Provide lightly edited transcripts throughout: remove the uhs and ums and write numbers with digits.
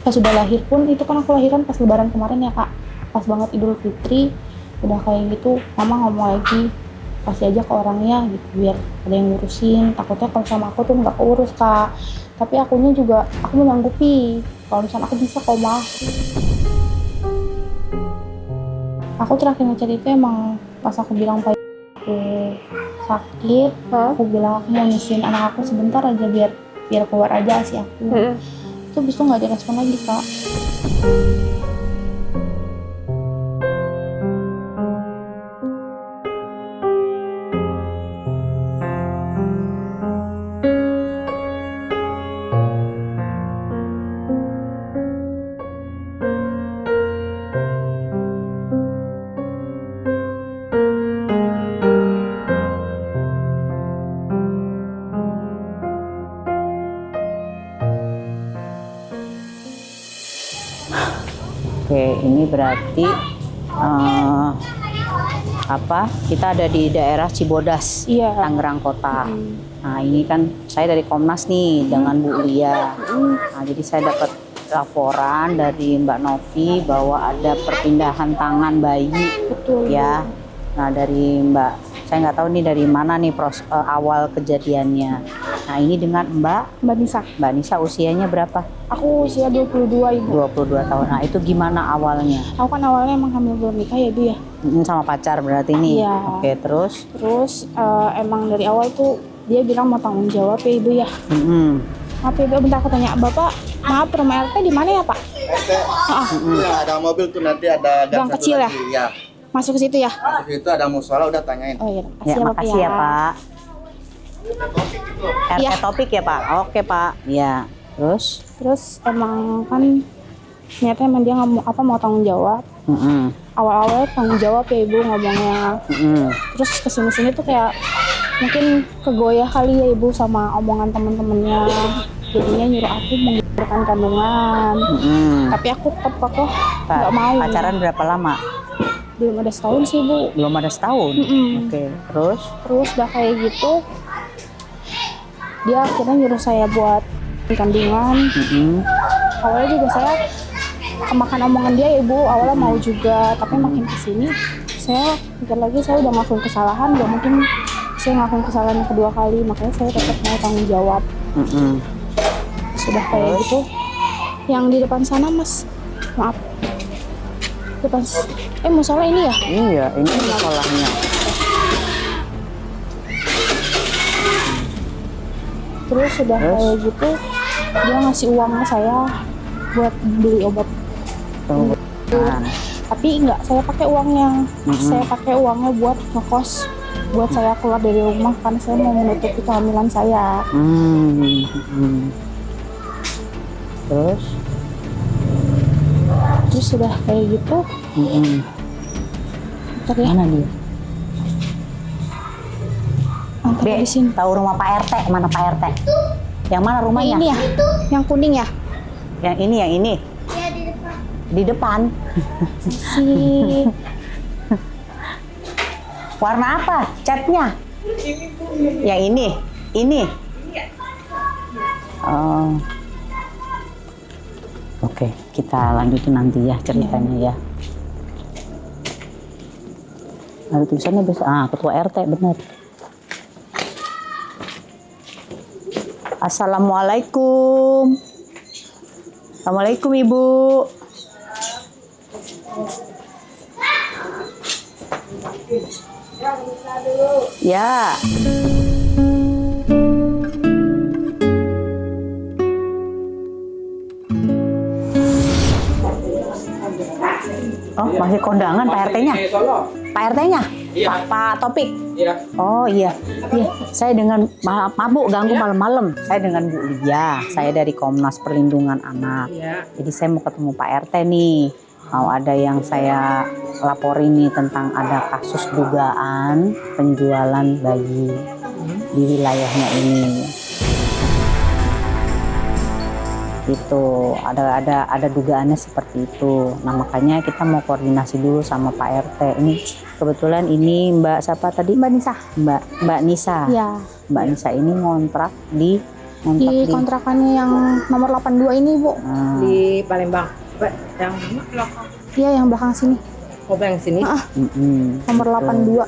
Pas sudah lahir pun, itu kan aku lahiran pas lebaran kemarin ya Kak, pas banget Idul Fitri, udah kayak gitu, mama ngomong lagi, kasih aja ke orangnya gitu, biar ada yang ngurusin, takutnya kalau sama aku tuh nggak keurus Kak. Tapi akunya juga, aku menyanggupi, kalau misalnya aku bisa koma. Aku terakhir ngechat itu emang pas aku bilang aku sakit, aku bilang aku mau nyusuin anak aku sebentar aja biar keluar aja sih aku. Itu bis itu nggak direspon lagi Kak. Oke, ini berarti kita ada di daerah Cibodas, Iya. Tangerang Kota. Nah, ini kan saya dari Komnas nih dengan Bu Lia. Nah, jadi saya dapat laporan dari Mbak Novi bahwa ada perpindahan tangan bayi. Betul. Ya. Nah, dari Mbak, saya nggak tahu nih dari mana nih awal kejadiannya. Nah, ini dengan Mbak Nisa. Mbak Nisa usianya berapa? Aku usia 22 Ibu. 22 tahun. Nah, itu gimana awalnya? Aku kan awalnya emang hamil belum nikah ya Bu ya. Sama pacar berarti nih? Iya. Oke, terus? Terus emang dari awal tuh dia bilang mau tanggung jawab ya Ibu ya. Maaf ya Ibu, bentar aku tanya Bapak, maaf rumah RT di mana ya Pak? RT, ya, ada mobil tuh nanti ada gang kecil ya? Ya. Masuk ke situ ya? Masuk itu ada musola, udah tanyain. Oh iya, Ya, makasih ya Pak. RT Iya. Topik ya Pak? Oke Pak. Ya, terus? Terus emang kan ternyata emang dia mau tanggung jawab. Awal-awalnya tanggung jawab ya Ibu ngomongnya. Terus kesini-sini tuh kayak mungkin kegoyah kali ya Ibu sama omongan temen-temennya. Jadinya nyuruh aku menggugurkan kandungan. Tapi aku tetap kok nggak mau. Pacaran berapa lama? Belum ada setahun sih Bu. Belum ada setahun? Oke, terus? Terus udah kayak gitu, dia akhirnya nyuruh saya buat kandungan. Awalnya juga saya kemakan omongan dia ya Ibu, awalnya mau juga, tapi makin kesini saya mikir lagi, saya udah ngelakuin kesalahan, gak mungkin saya ngelakuin kesalahan yang kedua kali, makanya saya tetap mau tanggung jawab. Sudah kayak gitu, yang di depan sana Mas, maaf, depan musola ini ya? Iya, ini musolahnya. Terus sudah kayak gitu, dia ngasih uangnya saya buat beli obat. Tapi enggak, saya pakai uangnya. Saya pakai uangnya buat ngekos, buat saya keluar dari rumah karena saya mau menutupi kehamilan saya. Terus sudah kayak gitu. Bentar ya. Mana dia? Antara di sini. Tahu rumah Pak RT? Mana Pak RT? Yang mana rumahnya? Yang ini ya? Yang kuning ya? Yang ini? Ya, di depan. Di depan? Si Warna apa catnya? Yang ini? Ini? Oh. Oke, kita lanjutin nanti ya ceritanya ya. Ada tulisannya biasa. Ketua RT benar. Assalamualaikum. Assalamualaikum Ibu. Ya. Oh, masih kondangan Pak RT-nya? Pak RT-nya? Pak Topik? Oh iya. Iya, saya dengan maaf Bu ganggu malam-malam. Saya dengan Bu Lia. Saya dari Komnas Perlindungan Anak. Jadi saya mau ketemu Pak RT nih. Mau ada yang saya laporin nih tentang ada kasus dugaan penjualan bayi di wilayahnya ini. Itu ada dugaannya seperti itu. Nah makanya kita mau koordinasi dulu sama Pak RT. Ini kebetulan ini Mbak siapa tadi? Mbak Nisa. Mbak Nisa. Ya. Mbak Nisa ini ngontrak di Ngontrak Di kontrakannya yang nomor 82 ini, Bu. Ah, Di Palembang. Yang belakang. Iya, yang belakang sini. Oh, yang sini. Nomor 82.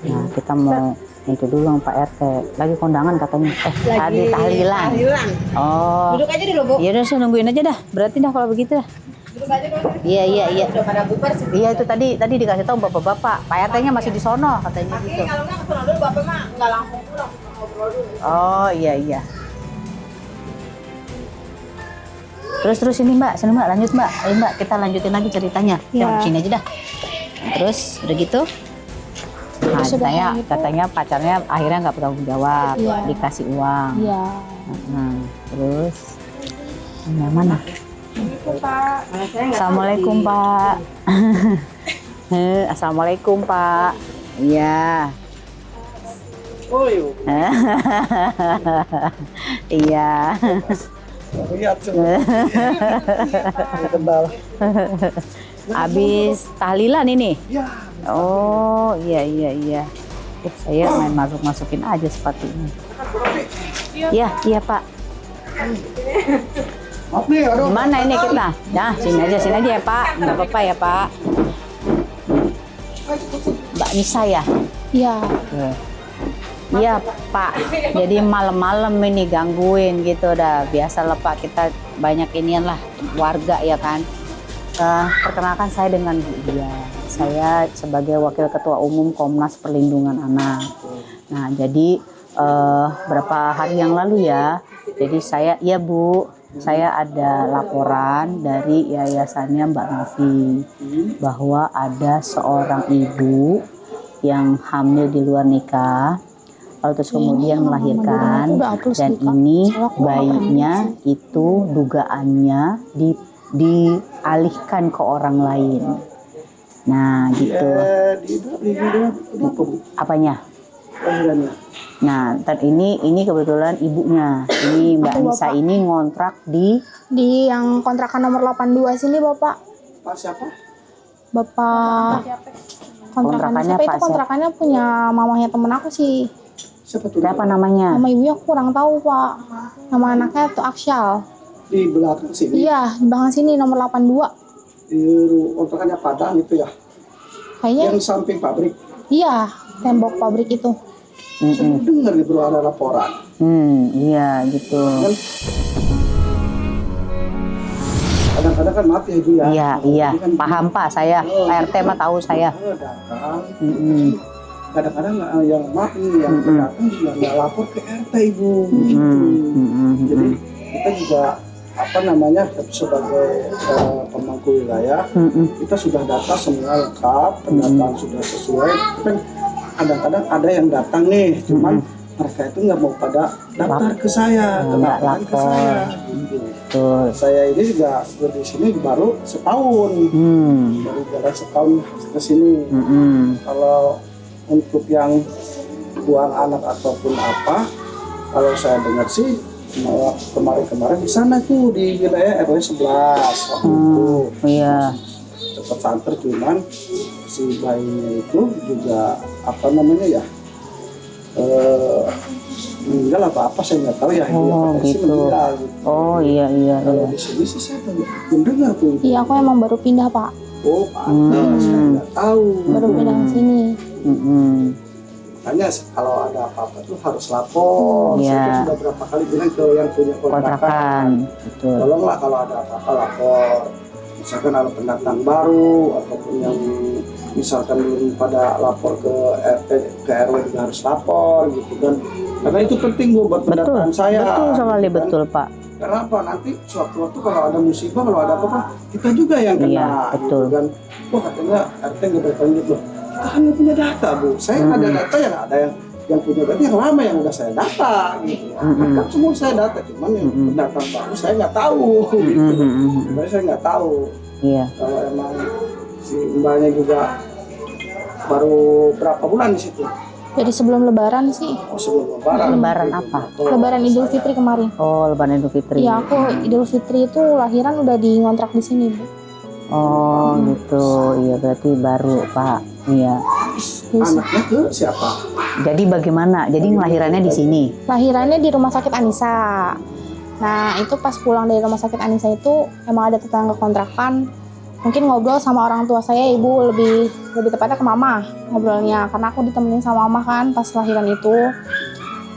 Nah, kita mau itu dulu sama Pak RT. Lagi kondangan katanya. Tadi tahlilan. Oh. Duduk aja dulu, Bu. Ya udah, saya nungguin aja dah. Berarti dah kalau begitu dah. Duduk aja dulu. Iya. Udah pada bubar sih. Iya itu tadi dikasih tahu bapak-bapak. Pak RT-nya masih di sono katanya Tapi gitu. kalau nggak kesana dulu, Bapak mah nggak langsung pulang. Ngobrol dulu. Oh iya. Terus ini Mbak, lanjut Mbak. Ayo Mbak, kita lanjutin lagi ceritanya. Iya. Sini aja dah. Terus udah gitu. Nah, Terus udah kayak gitu. katanya pacarnya akhirnya nggak bertanggung jawab, Iya. dikasih uang. Iya. Nah, terus yang mana? Assalamualaikum Pak. Assalamualaikum Pak. Iya. Oh iya. Iya. Lihat semua. Kenal. Habis tahlilan ini. Ya. Oh iya. Saya main masukin aja sepatunya. Iya Pak. Maaf nih, aduh. Gimana ini kita? Nah sini aja ya Pak. Nggak apa-apa ya Pak. Mbak Nisa ya. Iya. Iya Pak. Jadi malam-malam ini gangguin gitu dah. Biasalah Pak, kita banyak inian lah warga ya kan. Perkenalkan saya dengan Bu Lia. Saya sebagai Wakil Ketua Umum Komnas Perlindungan Anak. Nah, jadi berapa hari yang lalu ya. Jadi iya Bu, saya ada laporan dari yayasannya Mbak Novi bahwa ada seorang ibu yang hamil di luar nikah, lalu terus kemudian melahirkan, dan ini bayinya itu dugaannya dialihkan ke orang lain. Nah gitu. Apanya? Nah, ini kebetulan ibunya. Ini Mbak Aku, Nisa Bapak. ini ngontrak di Yang kontrakan nomor 82 sini, Bapak. Pak siapa? Bapak. Kontrakannya Siapa Pak itu? Kontrakannya punya mamanya temen aku sih. Siapa tuh? siapa namanya? Nama ibunya aku kurang tahu, Pak. Nama anaknya tuh Aksyal. Di belakang sini. Iya, di belakang sini nomor 82. Di kontrakannya Padang itu ya. Kayaknya Yang samping pabrik. iya, tembok pabrik itu. Saya baru dengar nih bro ada laporan. Iya gitu. Kan kadang-kadang kan maaf ya Ibu ya. Iya, Ini kan paham Pak saya. Pak RT mah tahu saya. datang. Kadang-kadang yang maaf nih yang datang juga nggak lapor ke RT Ibu. Jadi kita juga sebagai pemangku wilayah kita sudah data semua lengkap, pendataan sudah sesuai. Kan kadang-kadang ada yang datang nih, cuman mereka itu nggak mau pada daftar ke saya, Nggak laporan ke lapor. saya. Gitu. Betul. Saya ini juga di sini baru setahun, baru jalan setahun ke sini. Kalau untuk yang buang anak ataupun apa, kalau saya dengar sih kemarin di sana tuh di wilayah RW 11 waktu itu Iya. cepat santer, cuman si bayinya itu juga meninggal apa saya nggak tahu ya. Oh, Dia gitu. meninggal, gitu. Oh iya. Kalau di sini sih saya belum dengar tuh. Iya, aku emang baru pindah, Pak. Oh, pantas saya nggak tahu. Baru pindah ke sini. Makanya kalau ada apa-apa tuh harus lapor. Iya. Saya sudah berapa kali bilang ke yang punya kontrakan. Kontrakan. Betul. Tolonglah kalau ada apa-apa lapor. Misalkan ada pendatang baru ataupun yang misalkan belum pada lapor ke RT ke RW juga harus lapor gitu kan. Karena itu penting Bu buat Betul. pendataan saya. Betul sekali, gitu kan. betul Pak. Karena apa? Nanti suatu waktu kalau ada musibah, kalau ada apa-apa, kita juga yang kena. Iya, betul. Gitu kan. Wah katanya RT nggak bertanggung jawab. Kita kan nggak punya data Bu. Saya ada data yang punya data yang lama yang udah saya data gitu. Kan semua saya data, cuman yang pendatang baru saya nggak tahu. Gitu. Sebenarnya saya nggak tahu. Iya. Kalau emang si mbaknya juga baru berapa bulan di situ? Jadi sebelum Lebaran sih. Oh sebelum Lebaran. Lebaran apa? Lebaran Idul Fitri kemarin. Oh, Lebaran Idul Fitri. Iya, aku Idul Fitri itu lahiran udah di ngontrak di sini, Bu. Oh gitu. Iya berarti baru Pak. Iya. anaknya ke siapa? Jadi bagaimana? Jadi ngelahirannya di sini. Lahirannya di rumah sakit Anissa. Nah itu pas pulang dari rumah sakit Anissa itu emang ada tetangga kontrakan. Mungkin ngobrol sama orang tua saya, ibu lebih tepatnya ke mama ngobrolnya. Karena aku ditemenin sama mama kan pas lahiran itu.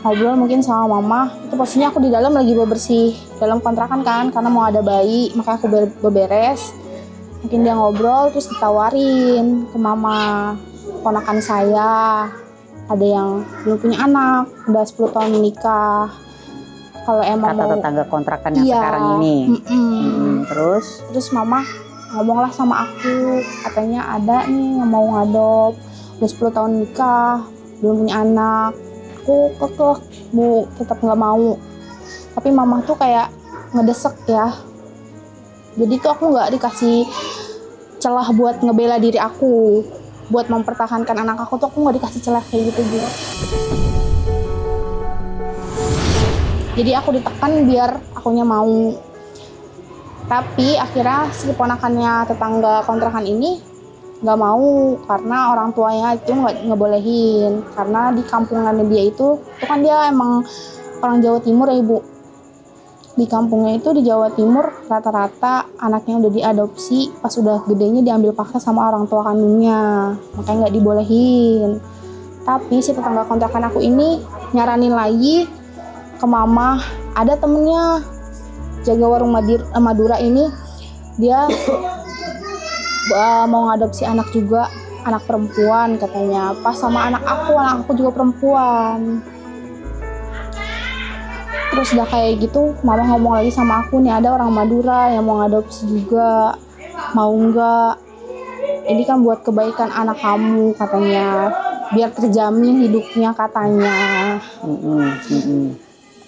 Ngobrol mungkin sama mama, itu posisinya aku di dalam lagi bebersih dalam kontrakan kan, karena mau ada bayi, makanya aku beberes. Mungkin dia ngobrol, terus ditawarin ke mama, ponakan saya, ada yang belum punya anak, udah 10 tahun menikah. Kalau emang Kata mau, tetangga kontrakan yang iya, sekarang ini. Terus mama ngomonglah sama aku, katanya ada nih yang mau ngadop, udah 10 tahun nikah, belum punya anak. Aku kekeh mau tetap nggak mau, tapi mama tuh kayak ngedesek ya, jadi tuh aku nggak dikasih celah buat ngebela diri aku, buat mempertahankan anak aku tuh aku nggak dikasih celah kayak gitu juga. Jadi aku ditekan biar akunya mau, tapi akhirnya si ponakannya tetangga kontrakan ini nggak mau karena orang tuanya itu nggak ngebolehin, karena di kampungannya dia itu kan dia emang orang Jawa Timur ya ibu. Di kampungnya itu di Jawa Timur rata-rata anaknya udah diadopsi, pas udah gedenya diambil paksa sama orang tua kandungnya, makanya nggak dibolehin. Tapi si tetangga kontrakan aku ini nyaranin lagi ke mama, ada temennya jaga warung Madura ini, dia mau ngadopsi anak juga, anak perempuan katanya, pas sama anak aku juga perempuan. Terus udah kayak gitu mama ngomong lagi sama aku, nih ada orang Madura yang mau ngadopsi juga, mau nggak? Ini kan buat kebaikan anak kamu katanya, biar terjamin hidupnya katanya.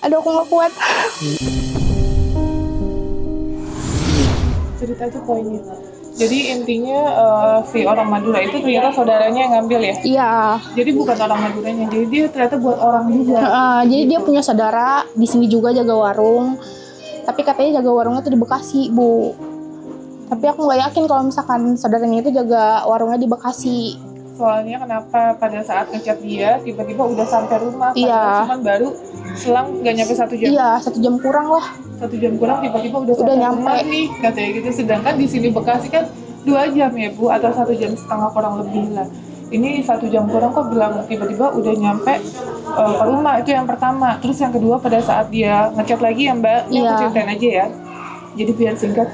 Aduh aku nggak kuat. Cerita itu poinnya. Jadi intinya si orang Madura itu ternyata saudaranya yang ngambil ya? Iya. Jadi bukan orang Maduranya, jadi dia ternyata buat orang juga. Jadi dia punya saudara di sini juga jaga warung, tapi katanya jaga warungnya tuh di Bekasi bu. Tapi aku nggak yakin kalau misalkan saudaranya itu jaga warungnya di Bekasi. Soalnya kenapa pada saat ngechat dia tiba-tiba udah sampai rumah, Iya. cuman baru selang nggak nyampe 1 jam. Iya 1 jam kurang lah. 1 jam kurang tiba-tiba udah sampai nyampe. rumah nih katanya gitu. Sedangkan di sini Bekasi kan 2 jam ya bu, atau 1 jam setengah kurang lebih lah. Ini 1 jam kurang kok bilang tiba-tiba udah nyampe ke rumah, itu yang pertama. Terus yang kedua pada saat dia ngechat lagi ya mbak, ini aku Iya. ceritain aja ya. Jadi biar singkat,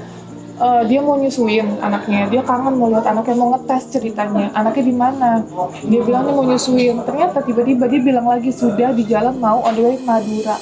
dia mau nyusuin anaknya, dia kangen mau lihat anaknya, mau ngetes ceritanya, anaknya di mana. Dia bilangnya mau nyusuin, ternyata tiba-tiba dia bilang lagi sudah di jalan mau on the way Madura.